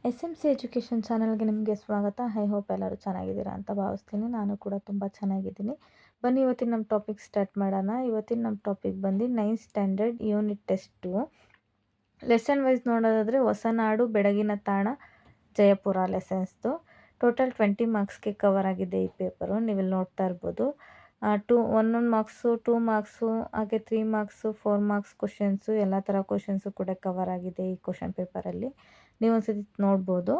S M C education ಚಾನಲ್ಗೆ ನಿಮಗೆ ಸ್ವಾಗತ. ಐ ಹೋಪ್ ಎಲ್ಲರೂ ಚೆನ್ನಾಗಿದ್ದೀರಾ ಅಂತ ಭಾವಿಸ್ತೀನಿ. ನಾನು ಕೂಡ ತುಂಬ ಚೆನ್ನಾಗಿದ್ದೀನಿ. ಬನ್ನಿ ಇವತ್ತಿನ ನಮ್ಮ ಟಾಪಿಕ್ ಸ್ಟಾರ್ಟ್ ಮಾಡೋಣ. ಇವತ್ತಿನ ನಮ್ಮ ಟಾಪಿಕ್ ಬಂದು 9th standard unit test 2 lesson wise ನೋಡೋದಾದರೆ ಹೊಸನಾಡು, ಬೆಡಗಿನ ತಾಣ, ಜಯಪುರ ಲೆಸನ್ಸ್ದು ಟೋಟಲ್ 20 ಮಾರ್ಕ್ಸ್ಗೆ ಕವರ್ ಆಗಿದೆ ಈ ಪೇಪರು. ನೀವಿಲ್ಲಿ ನೋಡ್ತಾ ಇರ್ಬೋದು. ಒಂದೊಂದು ಮಾರ್ಕ್ಸು, 2 ಮಾರ್ಕ್ಸು, ಹಾಗೆ 3 ಮಾರ್ಕ್ಸು, 4 ಮಾರ್ಕ್ಸ್ ಕ್ವಶನ್ಸು, ಎಲ್ಲ ಥರ ಕ್ವಶನ್ಸು ಕೂಡ ಕವರ್ ಆಗಿದೆ ಈ ಕ್ವಶನ್ ಪೇಪರಲ್ಲಿ. ನೀವು ಒಂದ್ಸತಿ ನೋಡ್ಬೋದು.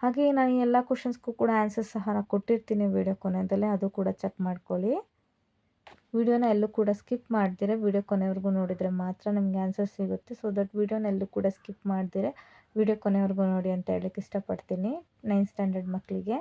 ಹಾಗೆ ನಾನು ಎಲ್ಲ ಕ್ವಶನ್ಸ್ಗೂ ಕೂಡ ಆನ್ಸರ್ಸ್ ಸಹ ಕೊಟ್ಟಿರ್ತೀನಿ ವಿಡಿಯೋ ಕೊನೆಯದಲ್ಲೇ, ಅದು ಕೂಡ ಚೆಕ್ ಮಾಡ್ಕೊಳ್ಳಿ. ವಿಡಿಯೋನ ಎಲ್ಲೂ ಕೂಡ ಸ್ಕಿಪ್ ಮಾಡ್ದಿರೆ ವಿಡಿಯೋ ಕೊನೆವರೆಗೂ ನೋಡಿದರೆ ಮಾತ್ರ ನಮಗೆ ಆನ್ಸರ್ ಸಿಗುತ್ತೆ. ಸೊ ದಟ್ ವಿಡಿಯೋನ ಎಲ್ಲೂ ಕೂಡ ಸ್ಕಿಪ್ ಮಾಡ್ದಿರೆ ವಿಡಿಯೋ ಕೊನೆವರೆಗೂ ನೋಡಿ ಅಂತ ಹೇಳಕ್ಕೆ ಇಷ್ಟಪಡ್ತೀನಿ 9th ಸ್ಟ್ಯಾಂಡರ್ಡ್ ಮಕ್ಕಳಿಗೆ.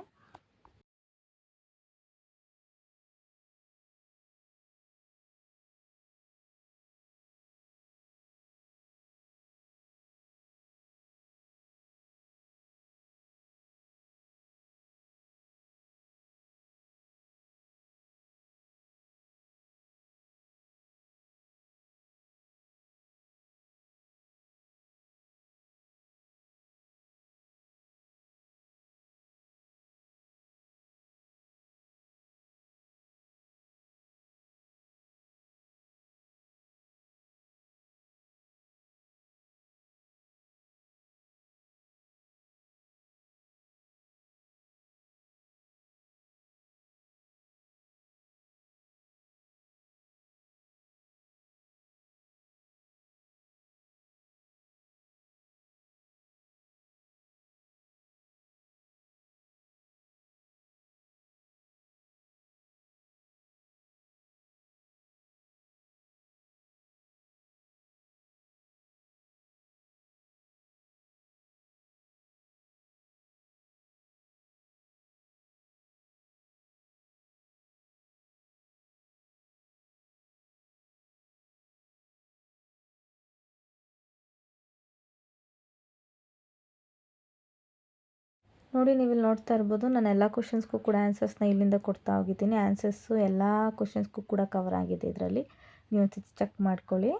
ನೋಡಿ ನೀವಿಲ್ಲಿ ನೋಡ್ತಾ ಇರ್ಬೋದು, ನಾನು ಎಲ್ಲ ಕ್ವಶನ್ಸ್ಗೂ ಕೂಡ ಆನ್ಸರ್ಸ್ನ ಇಲ್ಲಿಂದ ಕೊಡ್ತಾ ಹೋಗಿದ್ದೀನಿ. ಆನ್ಸರ್ಸು ಎಲ್ಲ ಕ್ವಶನ್ಸ್ಗೂ ಕೂಡ ಕವರ್ ಆಗಿದೆ ಇದರಲ್ಲಿ. ನೀವು ಚೆಕ್ ಮಾಡ್ಕೊಳ್ಳಿ.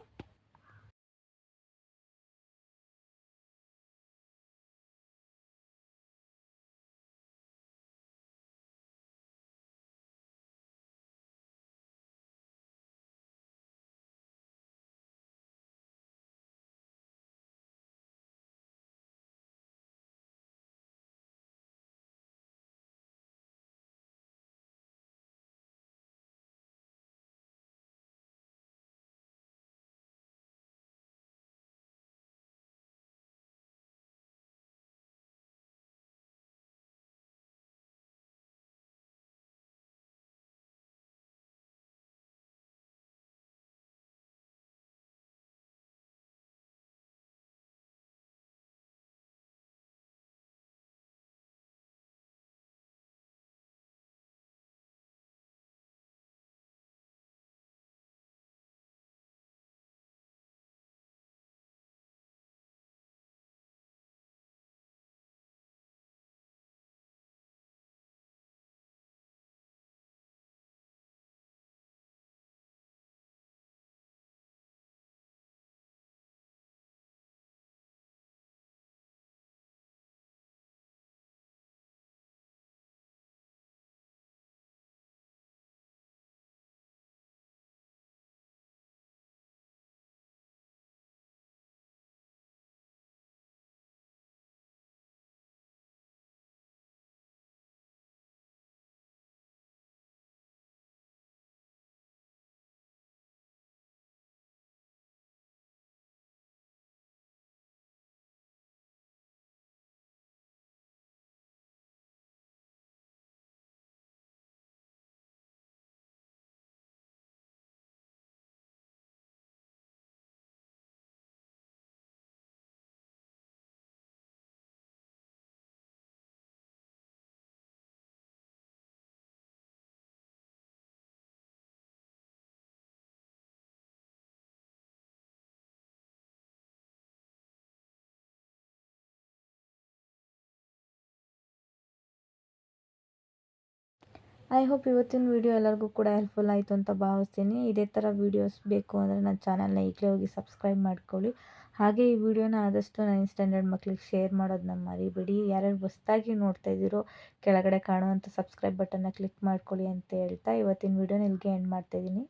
ಐ ಹೋಪ್ ಇವತ್ತಿನ ವೀಡಿಯೋ ಎಲ್ಲರಿಗೂ ಕೂಡ ಹೆಲ್ಪ್ಫುಲ್ ಆಯಿತು ಅಂತ ಭಾವಿಸ್ತೀನಿ. ಇದೇ ಥರ ವೀಡಿಯೋಸ್ ಬೇಕು ಅಂದರೆ ನನ್ನ ಚಾನಲ್ನ ಈಗಲೇ ಹೋಗಿ ಸಬ್ಸ್ಕ್ರೈಬ್ ಮಾಡ್ಕೊಳ್ಳಿ. ಹಾಗೆ ಈ ವಿಡಿಯೋನ ಆದಷ್ಟು 9th ಸ್ಟ್ಯಾಂಡರ್ಡ್ ಮಕ್ಕಳಿಗೆ ಶೇರ್ ಮಾಡೋದನ್ನ ಮರಿಬೇಡಿ. ಯಾರ್ಯಾರು ಹೊಸದಾಗಿ ನೋಡ್ತಾ ಇದ್ದೀರೋ ಕೆಳಗಡೆ ಕಾಣುವಂಥ ಸಬ್ಸ್ಕ್ರೈಬ್ ಬಟನ್ನ ಕ್ಲಿಕ್ ಮಾಡ್ಕೊಳ್ಳಿ ಅಂತ ಹೇಳ್ತಾ ಇವತ್ತಿನ ವಿಡಿಯೋನ ಇಲ್ಲಿಗೆ ಎಂಡ್ ಮಾಡ್ತಾಯಿದ್ದೀನಿ.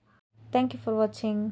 Thank you for watching.